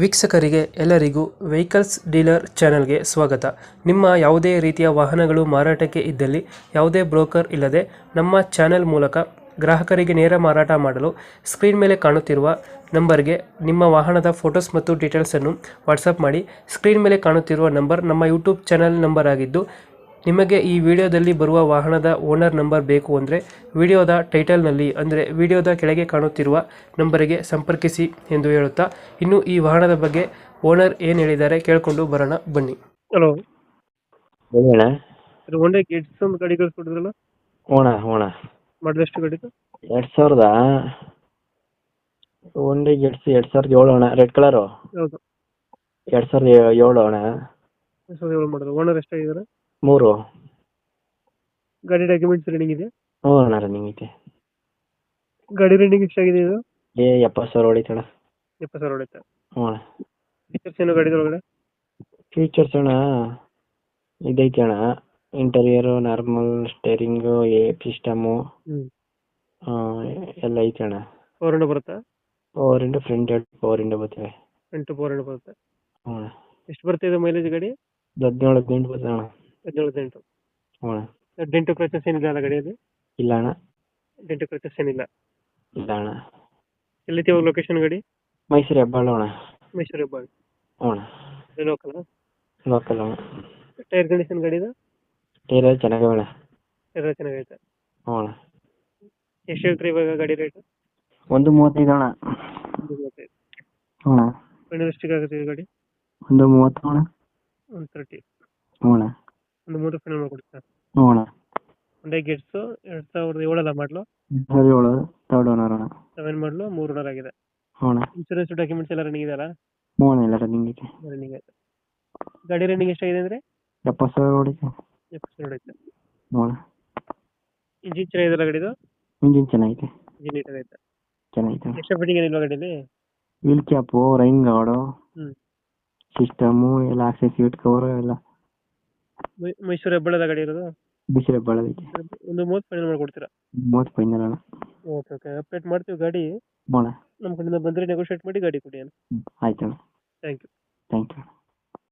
ವೀಕ್ಷಕರಿಗೆ ಎಲ್ಲರಿಗೂ vehicles dealer ಚಾನೆಲ್ಗೆ ಸ್ವಾಗತ. ನಿಮ್ಮ ಯಾವುದೇ ರೀತಿಯ ವಾಹನಗಳು ಮಾರಾಟಕ್ಕೆ ಇದ್ದಲ್ಲಿ ಯಾವುದೇ ಬ್ರೋಕರ್ ಇಲ್ಲದೆ ನಮ್ಮ ಚಾನೆಲ್ ಮೂಲಕ ಗ್ರಾಹಕರಿಗೆ ನೇರ ಮಾರಾಟ ಮಾಡಲು ಸ್ಕ್ರೀನ್ ಮೇಲೆ ಕಾಣುತ್ತಿರುವ ನಂಬರ್ಗೆ ನಿಮ್ಮ ವಾಹನದ ಫೋಟೋಸ್ ಮತ್ತು ಡೀಟೇಲ್ಸನ್ನು ವಾಟ್ಸಪ್ ಮಾಡಿ. ಸ್ಕ್ರೀನ್ ಮೇಲೆ ಕಾಣುತ್ತಿರುವ ನಂಬರ್ ನಮ್ಮ ಯೂಟ್ಯೂಬ್ ಚಾನೆಲ್ ನಂಬರ್ ಆಗಿದ್ದು, ನಿಮಗೆ ಈ ವಿಡಿಯೋದಲ್ಲಿ ಬರುವ ವಾಹನದ ಓನರ್ ನಂಬರ್ ಬೇಕು ಅಂದರೆ ವಿಡಿಯೋದ ಟೈಟಲ್ನಲ್ಲಿ ಅಂದರೆ ವಿಡಿಯೋದ ಕೆಳಗೆ ಕಾಣುತ್ತಿರುವ ನಂಬರಿಗೆ ಸಂಪರ್ಕಿಸಿ ಎಂದು ಹೇಳುತ್ತಾ, ಇನ್ನು ಈ ವಾಹನದ ಬಗ್ಗೆ ಓನರ್ ಏನು ಹೇಳಿದ್ದಾರೆ ಕೇಳಿಕೊಂಡು ಬರೋಣ ಬನ್ನಿ. ಹಲೋ, ಹೇಳಣ್ಣ. ಹೋಂಡಾ ಗೆಟ್ಸ್ ಒಂದು ಗಾಡಿ ಕಳಿಸ್ಕೊಟ್ಟಿದ್ರಲ್ಲ, ಹೋಣ ಮಾಡಿದಷ್ಟು ಗಾಡಿದು 2000 ಒಂದೇ ಗೆಟ್ಸ್ 2007 ಅಣ್ಣ, ರೆಡ್ ಕಲರು. ಹೌದು, 2007 ಅಣ್ಣ. 2007 ಮಾಡೋದು. ಓನರ್ ಎಷ್ಟಾಗಿದ್ದಾರೆ? 3. ಗಾಡಿ ಡಾಕ್ಯುಮೆಂಟ್ಸ್ ರನ್ನಿಂಗ್ ಇದೆ? ಹ್ಞೂ ಅಣ್ಣ, ರನ್ನಿಂಗ್ ಐತೆ. ಗಾಡಿ ರನ್ನಿಂಗ್ ಎಷ್ಟಾಗಿದೆ ಇದು? 70,000 ಹೊಡಿತಣ್ಣ. 70,000 ಹೊಡೆಯುತ್ತೆ. ಹ್ಞೂ ಅಣ್ಣ. ಫೀಚರ್ಸ್ ಏನು ಗಾಡಿದ ಒಳಗಡೆ? ಫೀಚರ್ಸ್ ಅಣ್ಣ ಇದೈತೆ ಅಣ್ಣ, ಇಂಟೀರಿಯರು ನಾರ್ಮಲ್, ಸ್ಟೇರಿಂಗು, ಸಿಸ್ಟಮು ಎಲ್ಲ ಐತೆ ಅಣ್ಣ. 4 ಬರುತ್ತಾ? ಪವರ್ ಇಂಡು ಫ್ರಂಟ್ ಹೆಡ್, ಪವರ್ ಇಂಡು ಬರ್ತವೆ. ಫ್ರಂಟ್ 4 ಬರುತ್ತೆ. ಹ್ಞೂ ಅಣ್ಣ. ಎಷ್ಟು ಬರ್ತಿದೆ ಮೈಲೇಜ್ ಗಾಡಿ? 17-18 ಬರ್ತದೆ ಅಣ್ಣ. 17-18. ಹ್ಞೂ ಅಣ್ಣ. ಡೆಂಟು ಕ್ರಚಸ್ ಏನಿಲ್ಲ ಅಲ್ಲ ಗಾಡಿಯಲ್ಲಿ? ಇಲ್ಲ ಅಣ್ಣ. ಡೆಂಟು ಕ್ರಚಸ್ ಏನಿಲ್ಲ? ಇಲ್ಲ ಅಣ್ಣ. ಎಲ್ಲಿದೆ ಲೊಕೇಶನ್ ಗಾಡಿ? ಮೈಸೂರು ಹೆಬ್ಬಾಳು ಅಣ್ಣ. ಮೈಸೂರು ಹೆಬ್ಬಾಳು. ಹ್ಞೂ ಅಣ್ಣ. ಲೋಕಲ್? ಲೋಕಲ್ ಅಣ್ಣ. ಟೈರ್ ಕಂಡೀಷನ್ ಗಾಡಿದ? ಟೈರ್ ಚೆನ್ನಾಗವೆ ಅಣ್ಣ. ಎಲ್ಲ ಚೆನ್ನಾಗೈತೆ. ಹ್ಞೂ ಅಣ್ಣ. ಎಷ್ಟು ಹೇಳ್ತೀರಿ ಇವಾಗ ಗಾಡಿ ರೇಟ್? 1.35 ಅಣ್ಣ. 1.35. ಹ್ಞೂ ಅಣ್ಣ. ಫೈನಲ್ ಎಷ್ಟಿಗೆ ಆಗುತ್ತೆ ಈ ಗಾಡಿ? 1.30 ಅಣ್ಣ. 130. ಹ್ಞೂ ಅಣ್ಣ. 1.3 ಫೈನಲ್ ಮಾಡ್ಕೊಡ್ತೀರಾ? ಹ್ಞೂ ಅಣ್ಣ. ಹೊಂಡಾ ಗೆಟ್ಸ್ 2007 ಮಾಡಲು? 2007 ಥರ್ಡ್ ಓನರ್ ಅಣ್ಣ. 7 ಮಾಡಲು 3 ಓನರ್ ಆಗಿದೆ. ಹ್ಞೂ ಅಣ್ಣ. ಇನ್ಶೂರೆನ್ಸ್ ಡಾಕ್ಯುಮೆಂಟ್ಸ್ ಎಲ್ಲ ರನ್ನಿಂಗ್ ಇದೆಯಲ್ಲ? ಹ್ಞೂ ಅಣ್ಣ, ಎಲ್ಲ ರನ್ನಿಂಗ್ ಐತೆ. ರನ್ನಿಂಗ್ ಆಯ್ತು. ಗಾಡಿ ರನ್ನಿಂಗ್ ಎಷ್ಟಾಗಿದೆ ಅಂದರೆ? 70,000 ಹೊಡಿತೆ. 70,000 ಆಯ್ತು. ಹ್ಞೂ ಅಣ್ಣ. ಇಂಜಿನ್ ಚೆನ್ನಾಗಿದೆಯಲ್ಲ ಗಾಡಿದು? ಇಂಜಿನ್ ಚೆನ್ನಾಗೈತೆ. ಇಂಜಿನ್ ನೀಟಾಗೈತೆ. ಚೆನ್ನಾಗೈತೆ. ಎಕ್ಸ್ಟ್ರಾ ಫಿಟ್ಟಿಂಗ್ ಏನಿಲ್ವಾ ಗಾಡೀಲಿ? ವೀಲ್ ಕ್ಯಾಪು, ರೈನ್ ಗಾರ್ಡು, ಹ್ಞೂ. ಸಿಸ್ಟಮು ಎಲ್ಲ ಹಾಕ್ಸಿ, ಸೀಟ್ ಕವರು ಎಲ್ಲ. ಮೈಸೂರು ಹೆಬ್ಬಾಳದ ಗಾಡಿ ಇರೋದು? ಬಿಸಿಲು ಹೆಬ್ಬಾಳದೈತೆ. 1.30 ಫೈನಲ್ ಮಾಡ್ಕೊಡ್ತೀರಾ? 30 ಫೈನಲ್ ಅಣ್ಣ. ಓಕೆ ಓಕೆ, ಅಪ್ಡೇಟ್ ಮಾಡ್ತೀವಿ ಗಾಡಿ. ಹ್ಞೂ ಅಣ್ಣ. ನಮ್ಮ ಕಡೆಯಿಂದ ಬಂದರೆ ನೆಗೋಷಿಯೇಟ್ ಮಾಡಿ ಗಾಡಿ ಕೊಡಿ ಅಣ್ಣ. ಆಯ್ತು ಅಣ್ಣ. Thank you. Thank you.